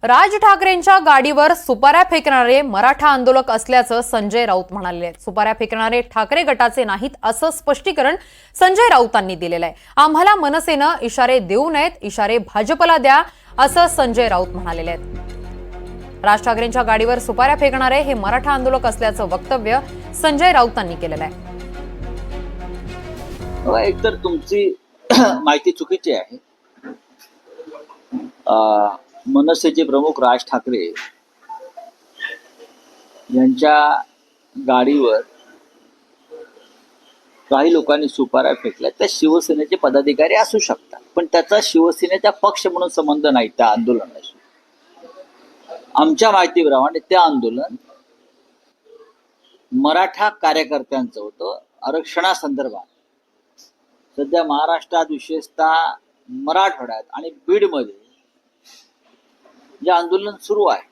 राज ठाकरेंच्या गाडीवर सुपाऱ्या फेकणारे मराठा आंदोलक असल्याचं संजय राऊत म्हणाले आहेत। सुपाऱ्या फेकणारे ठाकरे गटाचे नाहीत असं स्पष्टीकरण संजय राऊतांनी दिलेलं आहे। आम्हाला मनसेनं इशारे देऊ नयेत, इशारे भाजपला द्या असं संजय राऊत म्हणाले आहेत। राज ठाकरेंच्या गाडीवर सुपाऱ्या फेकणारे हे मराठा आंदोलक असल्याचं वक्तव्य संजय राऊतांनी केलेलं आहे। एकतर तुमची माहिती चुकीची आहे। मनसेचे प्रमुख राज ठाकरे यांच्या गाडीवर काही लोकांनी सुपाऱ्या फेकल्या। त्या शिवसेनेचे पदाधिकारी असू शकतात, पण त्याचा शिवसेनेचा पक्ष म्हणून संबंध नाही त्या आंदोलनाशी। आमच्या माहितीप्रमाणे ते आंदोलन मराठा कार्यकर्त्यांचं होतं आरक्षणासंदर्भात। सध्या महाराष्ट्रात विशेषतः मराठवाड्यात आणि बीडमध्ये जे आंदोलन सुरू आहे